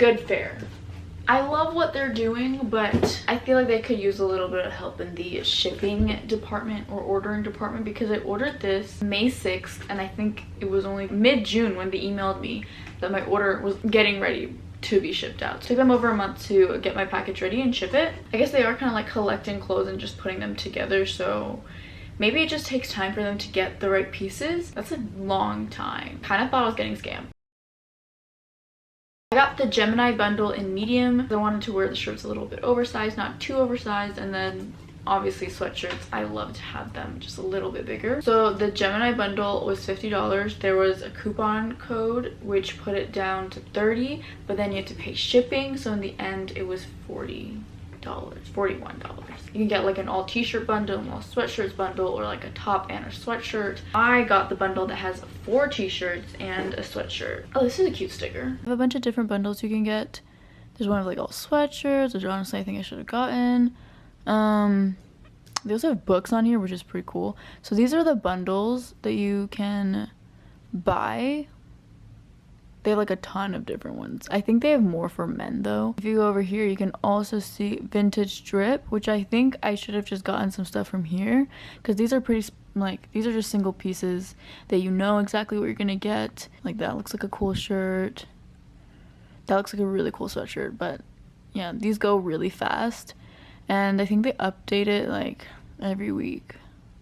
Goodfair. I love what they're doing, but I feel like they could use a little bit of help in the shipping department or ordering department, because I ordered this May 6th and I think it was only mid-June when they emailed me that my order was getting ready to be shipped out. It took them over a month to get my package ready and ship it. I guess they are kind of like collecting clothes and just putting them together, so maybe it just takes time for them to get the right pieces. That's a long time. Kind of thought I was getting scammed. I got the Gemini bundle in medium. I wanted to wear the shirts a little bit oversized, not too oversized, and then obviously sweatshirts, I love to have them just a little bit bigger. So the Gemini bundle was $50. There was a coupon code which put it down to $30, but then you had to pay shipping, so in the end it was $41. You can get like an all t-shirt bundle, an all sweatshirts bundle, or like a top and a sweatshirt. I got the bundle that has 4 t-shirts and a sweatshirt. Oh, this is a cute sticker. I have a bunch of different bundles you can get. There's one of like all sweatshirts, which honestly I think I should have gotten. They also have books on here, which is pretty cool. So these are the bundles that you can buy. They have like a ton of different ones. I think they have more for men though. If you go over here, you can also see vintage drip, which I think I should have just gotten some stuff from here, because these are pretty, like, these are just single pieces that you know exactly what you're gonna get. Like that looks like a cool shirt. That looks like a really cool sweatshirt. But yeah, these go really fast, and I think they update it like every week.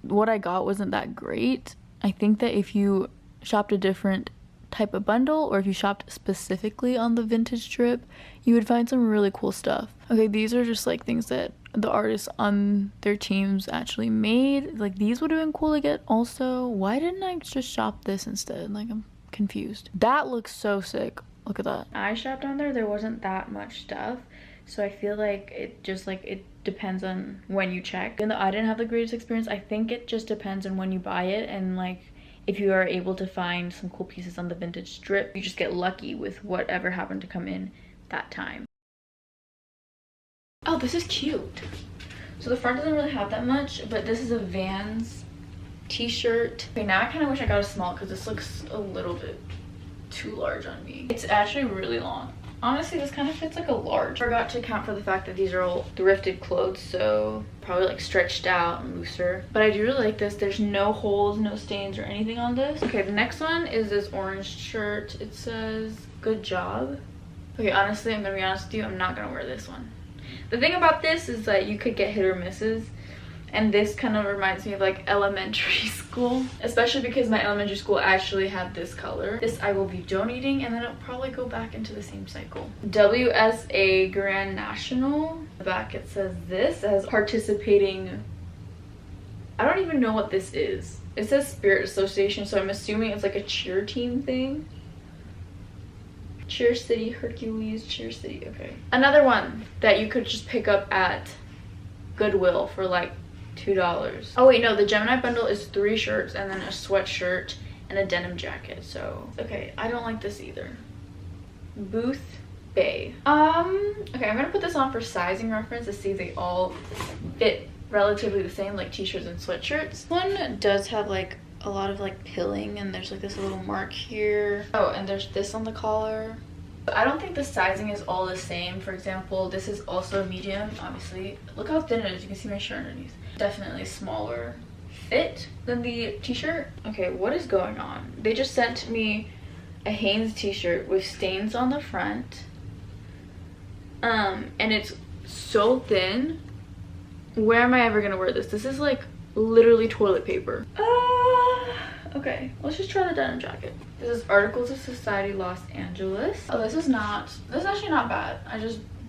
What I got wasn't that great. I think that if you shopped a different type of bundle, or if you shopped specifically on the vintage drip, you would find some really cool stuff. Okay, these are just like things that the artists on their teams actually made. Like these would have been cool to get also. Why didn't I just shop this instead? Like, I'm confused. That looks so sick. Look at that. I shopped on there wasn't that much stuff, so I feel like it just like it depends on when you check. Even though I didn't have the greatest experience, I think it just depends on when you buy it, and like if you are able to find some cool pieces on the vintage strip, you just get lucky with whatever happened to come in that time. Oh, this is cute. So the front doesn't really have that much, but this is a Vans t-shirt. Okay, now I kind of wish I got a small because this looks a little bit too large on me. It's actually really long. Honestly, this kind of fits like a large. Forgot to account for the fact that these are all thrifted clothes, so probably like stretched out and looser. But I do really like this. There's no holes, no stains or anything on this. Okay, the next one is this orange shirt. It says good job. Okay, honestly, I'm gonna be honest with you, I'm not gonna wear this one. The thing about this is that you could get hit or misses, and this kind of reminds me of like elementary school, especially because my elementary school actually had this color. This I will be donating, and then it'll probably go back into the same cycle. WSA Grand National. The back it says this as participating. I don't even know what this is. It says Spirit Association, so I'm assuming it's like a cheer team thing. Cheer City, Hercules, Cheer City. Okay, another one that you could just pick up at Goodwill for like $2. Oh wait, no, the Gemini bundle is 3 shirts and then a sweatshirt and a denim jacket. So okay, I don't like this either. Booth Bay. Okay, I'm gonna put this on for sizing reference to see if they all fit relatively the same, like t-shirts and sweatshirts. This one does have like a lot of like pilling, and there's like this little mark here. Oh, and there's this on the collar. I don't think the sizing is all the same. For example, this is also medium, obviously. Look how thin it is. You can see my shirt underneath. Definitely smaller fit than the t-shirt. Okay, what is going on? They just sent me a Hanes t-shirt with stains on the front. And it's so thin. Where am I ever gonna wear this? This is like literally toilet paper. Okay, let's just try the denim jacket. This is Articles of Society Los Angeles. Oh, this is actually not bad.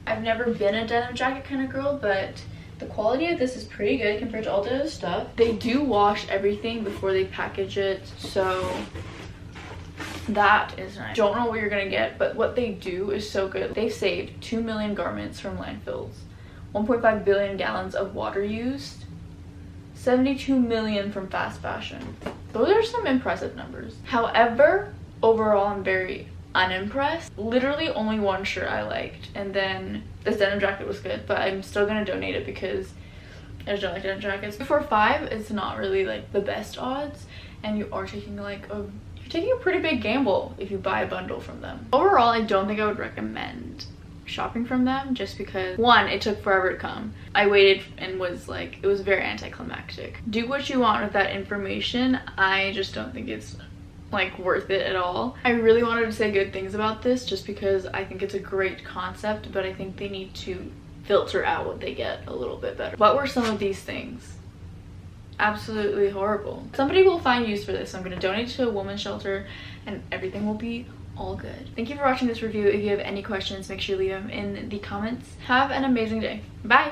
I've never been a denim jacket kind of girl, but the quality of this is pretty good compared to all the other stuff. They do wash everything before they package it, so that is nice. Don't know what you're gonna get, but what they do is so good. They've saved 2 million garments from landfills, 1.5 billion gallons of water used, 72 million from fast fashion. Those are some impressive numbers. However, overall, I'm very unimpressed. Literally only one shirt I liked, and then this denim jacket was good, but I'm still gonna donate it because I just don't like denim jackets. For 5, it's not really like the best odds, and you are taking like you're you're taking a pretty big gamble if you buy a bundle from them. Overall, I don't think I would recommend shopping from them just because, one, it took forever to come. I waited and was like, it was very anticlimactic. Do what you want with that information. I just don't think it's like worth it at all. I really wanted to say good things about this just because I think it's a great concept, but I think they need to filter out what they get a little bit better. What were some of these things? Absolutely horrible. Somebody will find use for this. I'm going to donate to a women's shelter and everything will be all good. Thank you for watching this review. If you have any questions, make sure you leave them in the comments. Have an amazing day. Bye!